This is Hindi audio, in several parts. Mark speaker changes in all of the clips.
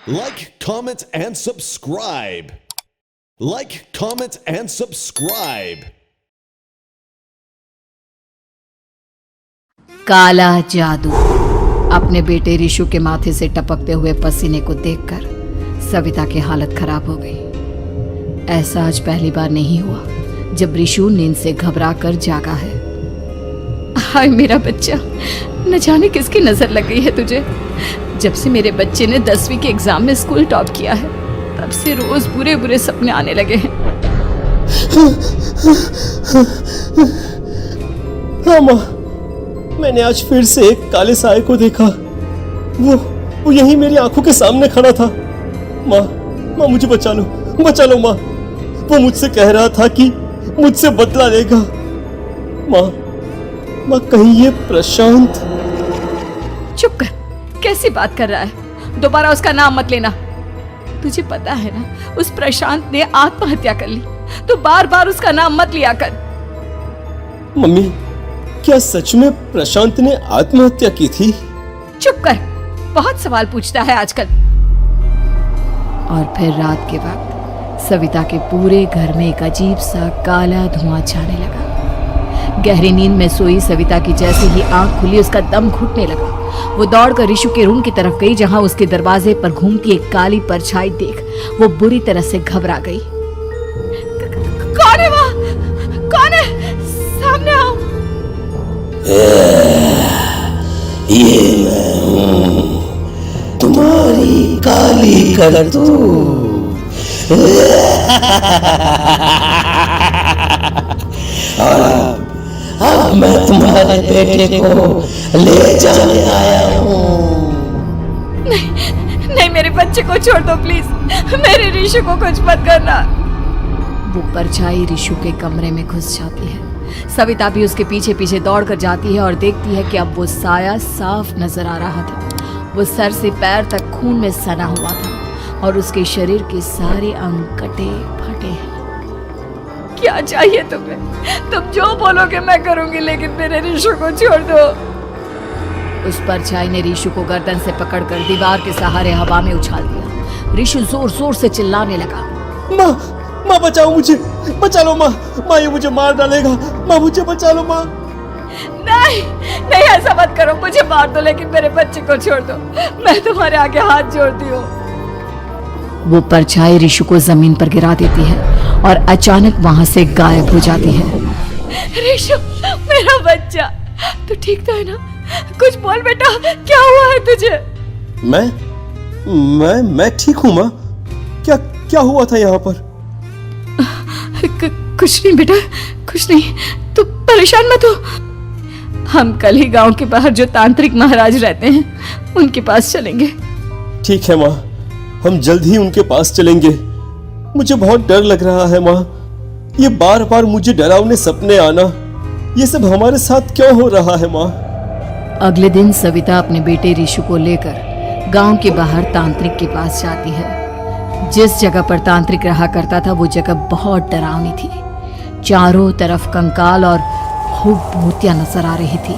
Speaker 1: Like, comment, and subscribe. Like, comment, and subscribe.
Speaker 2: काला जादू। अपने बेटे रिशु के माथे से टपकते हुए पसीने को देखकर सविता की हालत खराब हो गई। ऐसा आज पहली बार नहीं हुआ जब रिशु नींद से घबरा कर जागा है। हाय मेरा बच्चा, न जाने किसकी नजर लग गई है तुझे। जब से मेरे बच्चे ने 10वीं के एग्जाम में स्कूल टॉप किया है तब से रोज बुरे बुरे सपने आने लगे हैं।
Speaker 3: हाँ माँ, मैंने आज फिर से एक काले साए को देखा। वो यहीं मेरी आंखों के सामने खड़ा था। माँ मुझे बचा लो माँ। वो मुझसे कह रहा था कि मुझसे बदला लेगा। माँ कहीं ये प्रशांत।
Speaker 2: चुप कर, कैसी बात कर रहा है? दोबारा उसका नाम मत लेना। तुझे पता है ना, उस प्रशांत ने आत्महत्या कर ली। तो बार बार उसका नाम मत लिया कर।
Speaker 3: मम्मी, क्या सच में प्रशांत ने आत्महत्या की थी?
Speaker 2: चुप कर, बहुत सवाल पूछता है आजकल। और फिर रात के वक्त सविता के पूरे घर में एक अजीब सा काला धुआं छाने लगा। गहरी नींद में सोई सविता की जैसे ही आंख खुली उसका दम घुटने लगा। वो दौड़कर रिशु के रूम की तरफ गई जहां उसके दरवाजे पर घूमती एक काली परछाई देख वो बुरी तरह से घबरा गई। कौन है वहाँ? कौन है? सामने आओ।
Speaker 4: ये मैं हूँ, तुम्हारी काली करतूत। अब मैं तुम्हारे बेटे को ले जाने आया हूँ।
Speaker 2: नहीं, मेरे बच्चे को छोड़ दो प्लीज। मेरे रिशु को कुछ मत करना। वो परछाई रिशु के कमरे में घुस जाती है। सविता भी उसके पीछे पीछे दौड़ कर जाती है और देखती है कि अब वो साया साफ नजर आ रहा था। वो सर से पैर तक खून में सना हुआ था और उसके शरीर के सारे अंग कटे फटे हैं। क्या चाहिए तुम्हें? तुम जो बोलोगे मैं करूंगी, लेकिन मेरे रिशु को छोड़ दो। उस परछाई ने रिशु को गर्दन से पकड़कर दीवार के सहारे हवा में उछाल दिया। रिशु जोर जोर से चिल्लाने लगा।
Speaker 3: माँ बचाओ मुझे, बचा लो माँ। ये मुझे मार डालेगा। माँ मुझे बचा लो माँ।
Speaker 2: नहीं, ऐसा मत करो। मुझे मार दो लेकिन मेरे बच्चे को छोड़ दो। मैं तुम्हारे आगे हाथ जोड़ती हूँ। वो परछाई रिशु को जमीन पर गिरा देती है और अचानक वहां से गायब हो जाती है। रिशु, मेरा बच्चा, तू ठीक तो है ना? कुछ बोल बेटा, क्या हुआ है तुझे?
Speaker 3: मैं ठीक हूँ माँ। क्या हुआ था यहाँ पर?
Speaker 2: कुछ नहीं बेटा, कुछ नहीं। तू परेशान मत हो। हम कल ही गांव के बाहर जो तांत्रिक महाराज रहते हैं उनके पास चलेंगे।
Speaker 3: ठीक है माँ, हम जल्द ही उनके पास चलेंगे। मुझे बहुत डर लग रहा है माँ। ये बार बार मुझे डरावने सपने आना, ये सब हमारे साथ क्यों हो रहा है माँ?
Speaker 2: अगले दिन सविता अपने बेटे रिशु को लेकर गांव के बाहर तांत्रिक के पास जाती है। जिस जगह पर तांत्रिक रहा करता था वो जगह बहुत डरावनी थी। चारों तरफ कंकाल और खूब भूतियां नजर आ रही थी।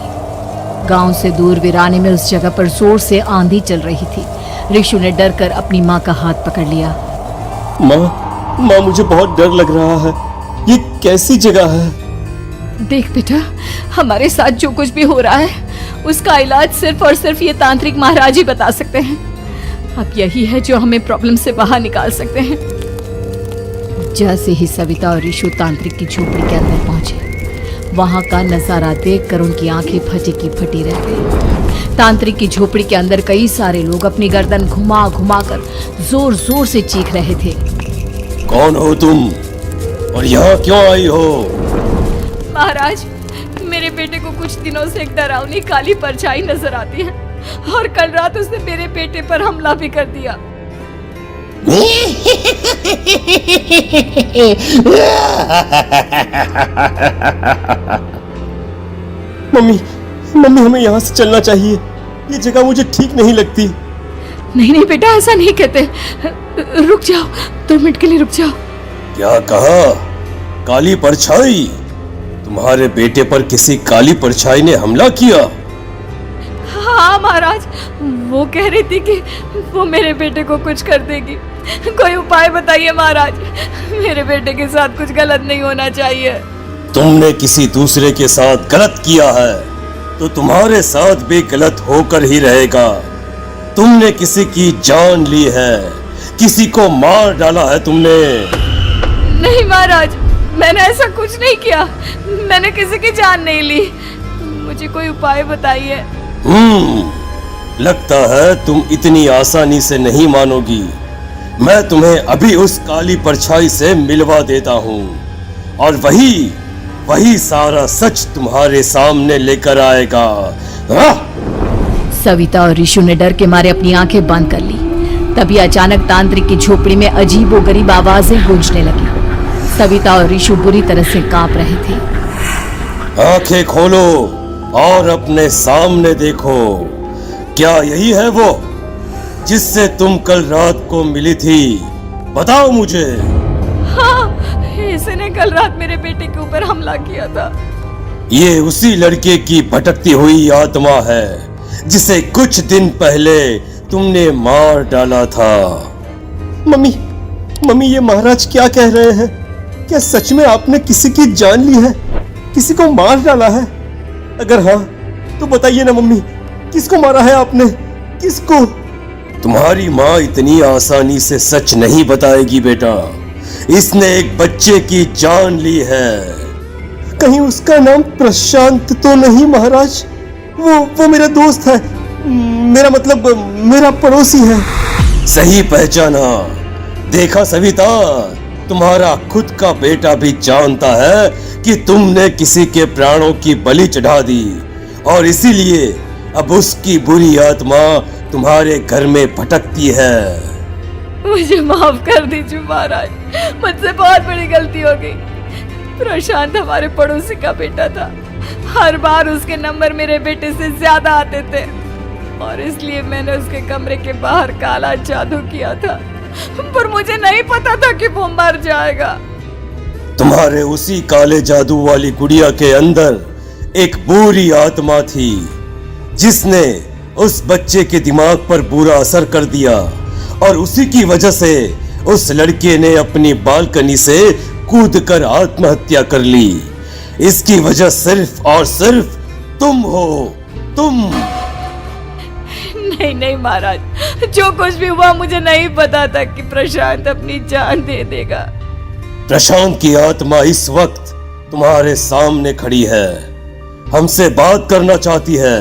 Speaker 2: गांव से दूर वीराने में उस जगह पर जोर से आंधी चल रही थी। रिशु ने डर कर अपनी माँ का हाथ पकड़ लिया।
Speaker 3: माँ मुझे बहुत डर लग रहा है। ये कैसी जगह है?
Speaker 2: देख बेटा, हमारे साथ जो कुछ भी हो रहा है उसका इलाज सिर्फ और सिर्फ ये तांत्रिक महाराज ही बता सकते हैं। अब यही है जो हमें प्रॉब्लम से बाहर निकाल सकते हैं। जैसे ही सविता और रिशु तांत्रिक की झोपड़ी के अंदर पहुंचे, वहां का नजारा देखकर उनकी आंखें फटी की फटी रह गई। तांत्रिक की झोपड़ी के अंदर कई सारे लोग अपनी गर्दन घुमा घुमा कर जोर जोर से चीख रहे थे।
Speaker 4: कौन हो तुम और यहाँ क्यों आई हो?
Speaker 2: महाराज, मेरे बेटे को कुछ दिनों से एक डरावनी काली परछाई नजर आती है और कल रात उसने मेरे बेटे पर हमला भी कर दिया।
Speaker 3: मम्मी हमें यहाँ से चलना चाहिए। ये जगह मुझे ठीक नहीं लगती।
Speaker 2: नहीं बेटा, ऐसा नहीं कहते। रुक जाओ, 2 मिनट के लिए रुक जाओ।
Speaker 4: क्या कहा? काली परछाई? तुम्हारे बेटे पर किसी काली परछाई ने हमला किया?
Speaker 2: हाँ हाँ महाराज, वो कह रही थी कि वो मेरे बेटे को कुछ कर देगी। कोई उपाय बताइए महाराज, मेरे बेटे के साथ कुछ गलत नहीं होना चाहिए।
Speaker 3: तुमने किसी दूसरे के साथ गलत किया है तो तुम्हारे साथ भी गलत होकर ही रहेगा। तुमने किसी की जान ली है, किसी को मार डाला है तुमने।
Speaker 2: नहीं महाराज, मैंने ऐसा कुछ नहीं किया, मैंने किसी की जान नहीं ली। मुझे कोई उपाय बताइए।
Speaker 3: लगता है तुम इतनी आसानी से नहीं मानोगी। मैं तुम्हें अभी उस काली परछाई से मिलवा देता हूँ और वही सारा सच तुम्हारे सामने लेकर आएगा।
Speaker 2: सविता और ऋषु ने डर के मारे अपनी आंखें बंद कर ली। तभी अचानक तांत्रिक की झोपड़ी में अजीबोगरीब आवाजें गूंजने लगी। सविता और ऋषु बुरी तरह से कांप रहे थे।
Speaker 3: आंखें खोलो और अपने सामने देखो। क्या यही है वो जिससे तुम कल रात को मिली थी? बताओ मुझे।
Speaker 2: हाँ, इसने कल रात मेरे बेटे के ऊपर हमला किया था।
Speaker 3: ये उसी लड़के की भटकती हुई आत्मा है जिसे कुछ दिन पहले तुमने मार डाला था। मम्मी ये महाराज क्या कह रहे हैं? क्या सच में आपने किसी की जान ली है, किसी को मार डाला है? अगर हाँ तो बताइए ना मम्मी, किसको मारा है आपने? किसको? तुम्हारी माँ इतनी आसानी से सच नहीं बताएगी बेटा। इसने एक बच्चे की जान ली है। कहीं उसका नाम प्रशांत तो नहीं महाराज? वो मेरा दोस्त है, मेरा मतलब मेरा पड़ोसी है। सही पहचाना। देखा सविता, तुम्हारा खुद का बेटा भी जानता है कि तुमने किसी के प्राणों की बलि चढ़ा दी और इसीलिए अब उसकी बुरी आत्मा तुम्हारे घर में भटकती है।
Speaker 2: मुझे माफ कर दीजिए महाराज, मुझसे बहुत बड़ी गलती हो गई। प्रशांत हमारे पड़ोसी का बेटा था। हर बार उसके नंबर मेरे बेटे से ज्यादा आते थे और इसलिए मैंने उसके कमरे के बाहर काला जादू किया था, पर मुझे नहीं पता था कि वो मर जाएगा।
Speaker 3: तुम्हारे उसी काले जादू वाली गुड़िया के अंदर एक बुरी आत्मा थी जिसने उस बच्चे के दिमाग पर बुरा असर कर दिया और उसी की वजह से उस लड़के ने अपनी बालकनी से कूदकर आत्महत्या कर ली। इसकी वजह सिर्फ और सिर्फ तुम हो, तुम।
Speaker 2: नहीं महाराज, जो कुछ भी हुआ मुझे नहीं पता था कि प्रशांत अपनी जान दे देगा।
Speaker 3: प्रशांत की आत्मा इस वक्त तुम्हारे सामने खड़ी है, हमसे बात करना चाहती है।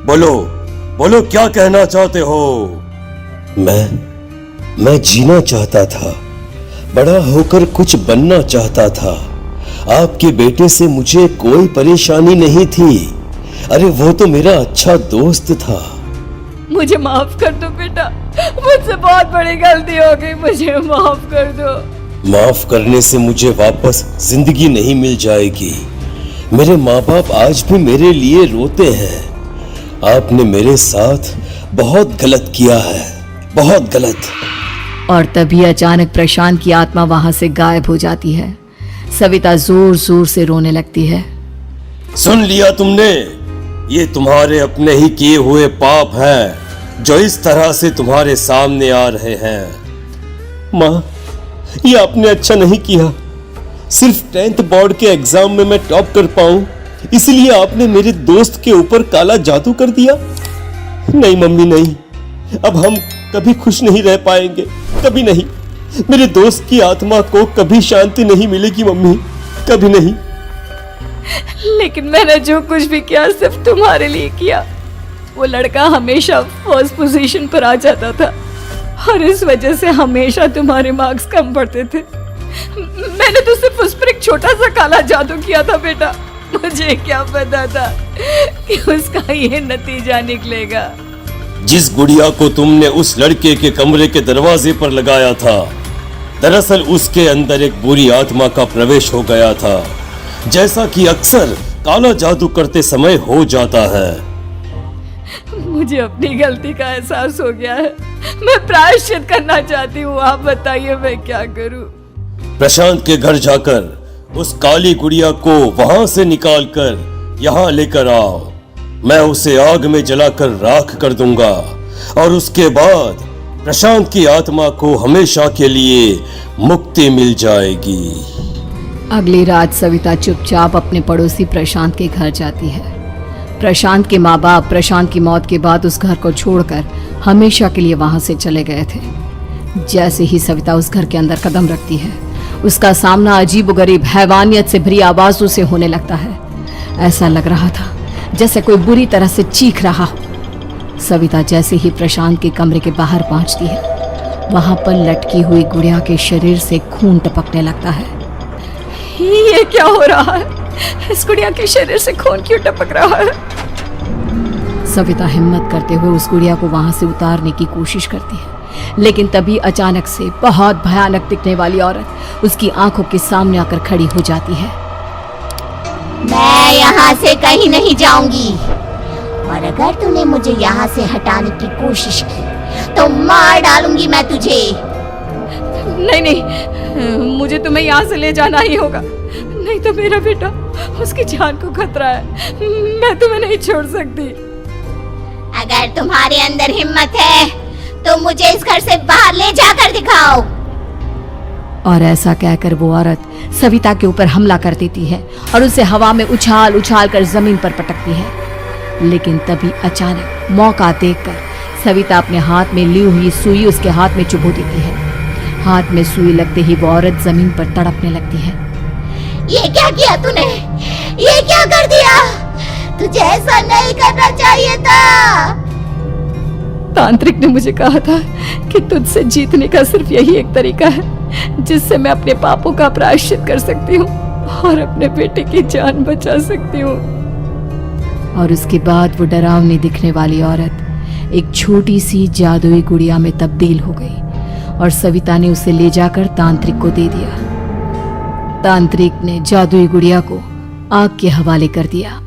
Speaker 3: बोलो क्या कहना चाहते हो? मैं जीना चाहता था, बड़ा होकर कुछ बनना चाहता था। आपके बेटे से मुझे कोई परेशानी नहीं थी। अरे वो तो मेरा अच्छा दोस्त था।
Speaker 2: मुझे माफ कर दो बेटा, मुझसे बहुत बड़ी गलती हो गई, मुझे माफ कर दो।
Speaker 3: माफ करने से मुझे वापस जिंदगी नहीं मिल जाएगी। मेरे माँ बाप आज भी मेरे लिए रोते हैं। आपने मेरे साथ बहुत गलत किया है, बहुत गलत।
Speaker 2: और तभी अचानक प्रशांत की आत्मा वहां से गायब हो जाती है। सविता जोर जोर से रोने लगती है।
Speaker 3: सुन लिया तुमने? ये तुम्हारे अपने ही किए हुए पाप हैं जो इस तरह से तुम्हारे सामने आ रहे हैं। माँ, ये आपने अच्छा नहीं किया। सिर्फ 10th बोर्ड के एग्जाम में मैं टॉप कर पाऊं, इसलिए आपने मेरे दोस्त के ऊपर काला जादू कर दिया। नहीं मम्मी, नहीं, अब हम कभी खुश नहीं रह पाएंगे, कभी नहीं। मेरे दोस्त की आत्मा को कभी शांति नहीं मिलेगी मम्मी, कभी नहीं।
Speaker 2: लेकिन मैंने जो कुछ भी किया सिर्फ तुम्हारे लिए किया। वो लड़का हमेशा फर्स्ट पोजीशन पर आ जाता था और इस वजह से हमेशा तुम्हारे मार्क्स कम पड़ते थे। मैंने तो सिर्फ उस पर एक छोटा सा काला जादू किया था बेटा। मुझे क्या पता था कि उसका ये नतीजा निकलेगा।
Speaker 3: जिस गुड़िया को तुमने उस लड़के के कमरे के दरवाजे पर लगाया था, दरअसल उसके अंदर एक बुरी आत्मा का प्रवेश हो गया था, जैसा कि अक्सर काला जादू करते समय हो जाता है।
Speaker 2: मुझे अपनी गलती का एहसास हो गया है, मैं प्रायश्चित करना चाहती हूँ। आप बताइए मैं क्या करूँ?
Speaker 3: प्रशांत के घर जाकर उस काली गुड़िया को वहां से निकालकर यहाँ लेकर आओ मैं उसे आग में जलाकर राख कर दूंगा और उसके बाद प्रशांत की आत्मा को हमेशा के लिए मुक्ति मिल जाएगी।
Speaker 2: अगली रात सविता चुपचाप अपने पड़ोसी प्रशांत के घर जाती है। प्रशांत के माँ बाप प्रशांत की मौत के बाद उस घर को छोड़कर हमेशा के लिए वहां से चले गए थे। जैसे ही सविता उस घर के अंदर कदम रखती है, उसका सामना अजीबोगरीब हैवानियत से भरी आवाजों से होने लगता है। ऐसा लग रहा था जैसे कोई बुरी तरह से चीख रहा हो। सविता जैसे ही प्रशांत के कमरे के बाहर पहुंचती है, वहां पर लटकी हुई गुड़िया के शरीर से खून टपकने लगता है। ये क्या हो रहा है? इस गुड़िया के शरीर से खून क्यों टपक रहा है? सविता हिम्मत करते हुए उस गुड़िया को वहां से उतारने की कोशिश करती है, लेकिन तभी अचानक से बहुत भयानक दिखने वाली औरत उसकी आंखों के सामने आकर खड़ी हो जाती है।
Speaker 5: मैं यहाँ से कहीं नहीं जाऊंगी, और अगर तूने मुझे यहाँ से हटाने की कोशिश की तो मार डालूंगी मैं तुझे।
Speaker 2: नहीं नहीं, मुझे तुम्हें यहाँ से ले जाना ही होगा, नहीं तो मेरा बेटा, उसकी जान को खतरा है। मैं तुम्हें नहीं छोड़ सकती।
Speaker 5: अगर तुम्हारे अंदर हिम्मत है तो मुझे इस घर से बाहर ले जाकर दिखाओ।
Speaker 2: और ऐसा कहकर वो औरत सविता के ऊपर हमला कर देती है और उसे हवा में उछाल उछाल कर जमीन पर पटकती है। लेकिन तभी अचानक मौका देखकर सविता अपने हाथ में ली हुई सुई उसके हाथ में चुभो देती है। हाथ में सुई लगते ही वो औरत जमीन पर तड़पने लगती है।
Speaker 5: ये क्या किया तूने? ये क्या कर दिया? तुझे ऐसा नहीं करना चाहिए था।
Speaker 2: तांत्रिक ने मुझे कहा था कि तुझसे जीतने का सिर्फ यही एक तरीका है जिससे मैं अपने पापों का प्रायश्चित कर सकती हूँ और अपने बेटे की जान बचा सकती हूँ। और उसके बाद वो डरावनी दिखने वाली औरत एक छोटी सी जादुई गुड़िया में तब्दील हो गई और सविता ने उसे ले जाकर तांत्रिक को दे दिया। तांत्रिक ने जादुई गुड़िया को आग के हवाले कर दिया।